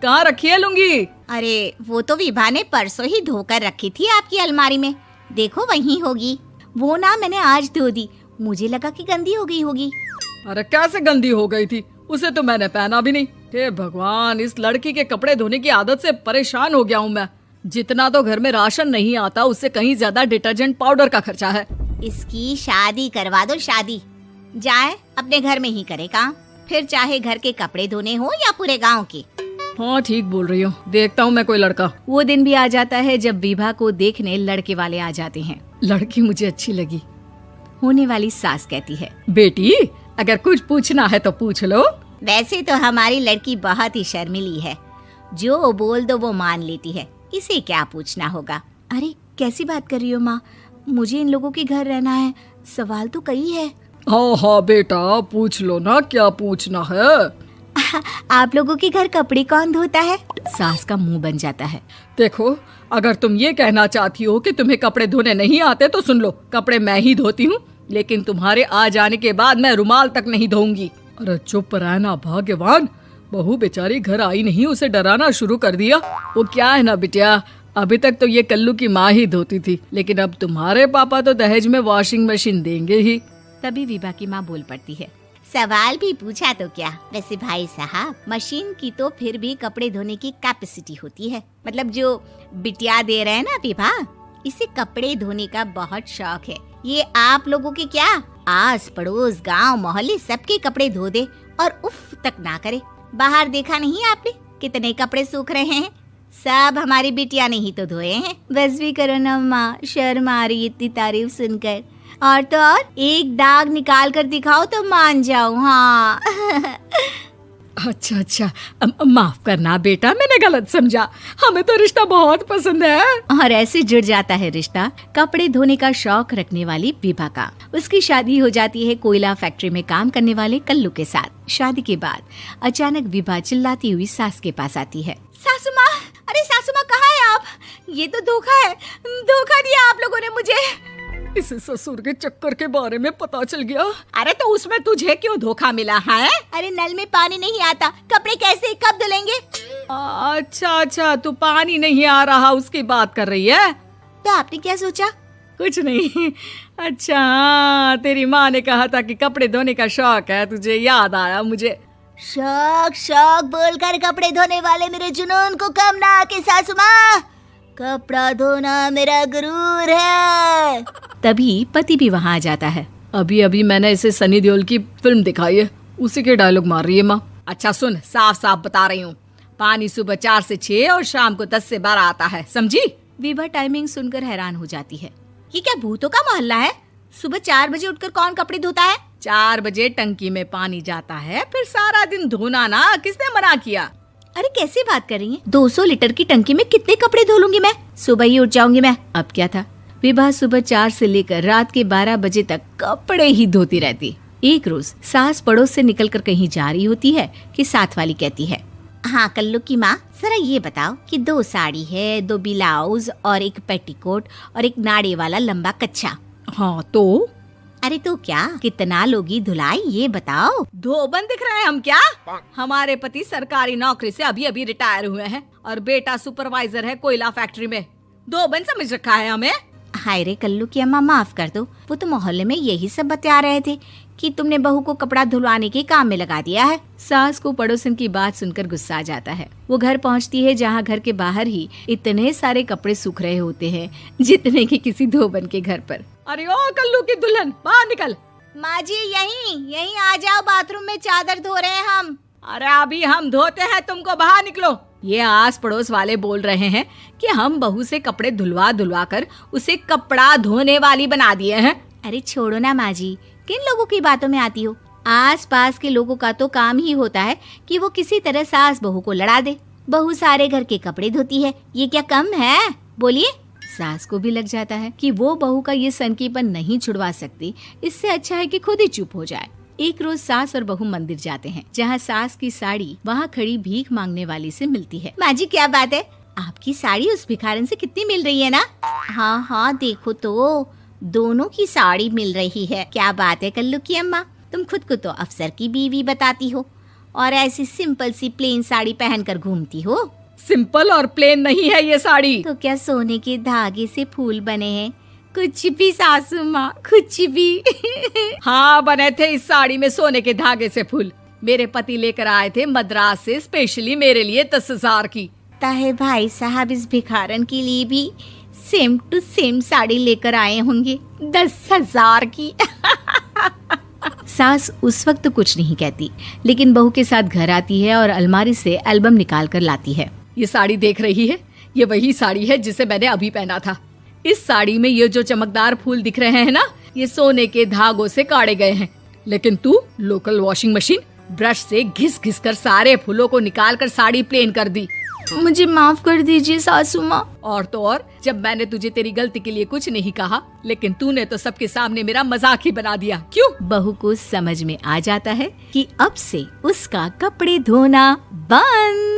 कहाँ रखी है लुंगी? अरे वो तो विभा ने परसों ही धोकर रखी थी आपकी अलमारी में, देखो वहीं होगी। वो ना मैंने आज धो दी, मुझे लगा कि गंदी हो गई होगी। अरे कैसे गंदी हो गई थी, उसे तो मैंने पहना भी नहीं। हे भगवान, इस लड़की के कपड़े धोने की आदत से परेशान हो गया हूँ मैं। जितना तो घर में राशन नहीं आता उससे कहीं ज्यादा डिटर्जेंट पाउडर का खर्चा है। इसकी शादी करवा दो, शादी। जाए अपने घर में ही करे काम, फिर चाहे घर के कपड़े धोने हो या पूरे गांव के। हाँ ठीक बोल रही हो, देखता हूँ मैं कोई लड़का। वो दिन भी आ जाता है जब विभा को देखने लड़के वाले आ जाते हैं। लड़की मुझे अच्छी लगी। होने वाली सास कहती है, बेटी अगर कुछ पूछना है तो पूछ लो। वैसे तो हमारी लड़की बहुत ही शर्मीली है, जो बोल दो वो मान लेती है, इसे क्या पूछना होगा। अरे कैसी बात कर रही हो माँ, मुझे इन लोगों के घर रहना है, सवाल तो कई है। हाँ हाँ बेटा पूछ लो ना, क्या पूछना है। आप लोगों के घर कपड़े कौन धोता है? सास का मुंह बन जाता है। देखो अगर तुम ये कहना चाहती हो कि तुम्हें कपड़े धोने नहीं आते तो सुन लो, कपड़े मैं ही धोती हूँ, लेकिन तुम्हारे आ जाने के बाद मैं रुमाल तक नहीं धोऊंगी। अरे चुप रहना भाग्यवान, बहू बेचारी घर आई नहीं, उसे डराना शुरू कर दिया। वो क्या है ना बिटिया, अभी तक तो ये कल्लू की माँ ही धोती थी, लेकिन अब तुम्हारे पापा तो दहेज में वॉशिंग मशीन देंगे ही। तभी विभा की माँ बोल पड़ती है, सवाल भी पूछा तो क्या। वैसे भाई साहब, मशीन की तो फिर भी कपड़े धोने की कैपेसिटी होती है। मतलब जो बिटिया दे रहे हैं ना विभा, इसे कपड़े धोने का बहुत शौक है। ये आप लोगों के क्या, आस पड़ोस गांव मोहल्ले सबके कपड़े धो दे और उफ तक ना करे। बाहर देखा नहीं आपने कितने कपड़े सूख रहे हैं, सब हमारी बिटिया ने ही तो धोए हैं। बस भी करो ना माँ, शर्म आ रही इतनी तारीफ सुनकर। और तो और एक दाग निकाल कर दिखाओ तो मान जाओ। हाँ अच्छा माफ करना बेटा, मैंने गलत समझा, हमें तो रिश्ता बहुत पसंद है। और ऐसे जुड़ जाता है रिश्ता कपड़े धोने का शौक रखने वाली विभा का। उसकी शादी हो जाती है कोयला फैक्ट्री में काम करने वाले कल्लू के साथ। शादी के बाद अचानक विभा चिल्लाती हुई सास के पास आती है। सासू माँ, अरे सासू माँ कहाँ है आप? ये तो धोखा है, धोखा दिया आप लोगों ने मुझे। इसे ससुर के चक्कर के बारे में पता चल गया। अरे तो उसमें तुझे क्यों धोखा मिला है? अरे नल में पानी नहीं आता, कपड़े कैसे कब धुलेंगे? अच्छा तू पानी नहीं आ रहा उसकी बात कर रही है। तो आपने क्या सोचा? कुछ नहीं। अच्छा हाँ, तेरी माँ ने कहा था कि कपड़े धोने का शौक है तुझे, याद आया मुझे। शौक बोलकर कपड़े धोने वाले मेरे जुनून को कम ना आके सासू माँ, कपड़ा धोना मेरा गुरूर है। तभी पति भी वहाँ आ जाता है। अभी मैंने इसे सनी देओल की फिल्म दिखाई है, उसी के डायलॉग मार रही है माँ। अच्छा सुन, साफ साफ बता रही हूँ, पानी सुबह 4 से 6 और शाम को 10 से 12 आता है, समझी? विभा टाइमिंग सुनकर हैरान हो जाती है। ये क्या भूतों का मोहल्ला है? सुबह 4 बजे उठकर कौन कपड़े धोता है? 4 बजे टंकी में पानी जाता है, फिर सारा दिन धोना ना, किसने मना किया? अरे कैसी बात कर रही हैं? 200 लीटर की टंकी में कितने कपड़े धो लूंगी मैं, सुबह ही उठ जाऊंगी मैं। अब क्या था, विभा सुबह 4 से लेकर रात के 12 बजे तक कपड़े ही धोती रहती। एक रोज सास पड़ोस से निकलकर कहीं जा रही होती है कि साथ वाली कहती है, हाँ कल्लू की माँ, जरा ये बताओ कि 2 साड़ी है, 2 ब्लाउज और एक पेटीकोट और एक नाड़े वाला लंबा कच्छा। हाँ तो? अरे तो क्या, कितना लोगी धुलाई ये बताओ। धोबन दिख रहे हैं हम क्या? हमारे पति सरकारी नौकरी से अभी रिटायर हुए हैं और बेटा सुपरवाइजर है कोयला फैक्ट्री में। धोबन समझ रखा है हमें? हाय रे कल्लू की अम्मा, माफ कर दो, वो तो मोहल्ले में यही सब बता रहे थे कि तुमने बहू को कपड़ा धुलवाने के काम में लगा दिया है। सास को पड़ोसन की बात सुनकर गुस्सा आ जाता है। वो घर पहुंचती है जहां घर के बाहर ही इतने सारे कपड़े सूख रहे होते हैं जितने कि किसी धोबन के घर पर। अरे ओ कल्लू की दुल्हन, बाहर निकल। माँ जी यहीं आ जाओ, बाथरूम में चादर धो रहे हैं हम। अरे अभी हम धोते हैं, तुमको बाहर निकलो। ये आस पड़ोस वाले बोल रहे हैं कि हम बहू से कपड़े धुलवा कर उसे कपड़ा धोने वाली बना दिए हैं। अरे छोड़ो ना माँ जी, किन लोगों की बातों में आती हो? आस पास के लोगों का तो काम ही होता है कि वो किसी तरह सास बहू को लड़ा दे। बहू सारे घर के कपड़े धोती है, ये क्या कम है? बोलिए। सास को भी लग जाता है कि वो बहू का ये सनकीपन नहीं छुड़वा सकती, इससे अच्छा है कि खुद ही चुप हो जाए। एक रोज सास और बहू मंदिर जाते हैं, जहाँ सास की साड़ी वहाँ खड़ी भीख मांगने वाली से मिलती है। माँ जी क्या बात है, आपकी साड़ी उस भिखारन से कितनी मिल रही है ना? हाँ देखो तो दोनों की साड़ी मिल रही है। क्या बात है कल्लू की अम्मा, तुम खुद को तो अफसर की बीवी बताती हो और ऐसी सिंपल सी प्लेन साड़ी पहनकर घूमती हो। सिंपल और प्लेन नहीं है ये साड़ी। तो क्या सोने के धागे से फूल बने हैं? कुछ भी सासू माँ, कुछ भी। हाँ, बने थे इस साड़ी में सोने के धागे से फूल। मेरे पति लेकर आए थे मद्रास से स्पेशली मेरे लिए 10,000 की। ताहे भाई साहब इस भिखारन के लिए भी सेम टू सेम साड़ी लेकर आए होंगे 10,000 की। सास उस वक्त कुछ नहीं कहती, लेकिन बहू के साथ घर आती है और अलमारी से एल्बम निकाल कर लाती है। ये साड़ी देख रही है, ये वही साड़ी है जिसे मैंने अभी पहना था। इस साड़ी में ये जो चमकदार फूल दिख रहे हैं ना, ये सोने के धागों से काढ़े गए हैं। लेकिन तू लोकल वॉशिंग मशीन ब्रश से घिस घिस कर सारे फूलों को निकाल कर साड़ी प्लेन कर दी। मुझे माफ कर दीजिए सासू माँ। और तो और, जब मैंने तुझे तेरी गलती के लिए कुछ नहीं कहा, लेकिन तूने तो सबके सामने मेरा मजाक ही बना दिया। क्यों? बहू को समझ में आ जाता है कि अब से उसका कपड़े धोना बंद।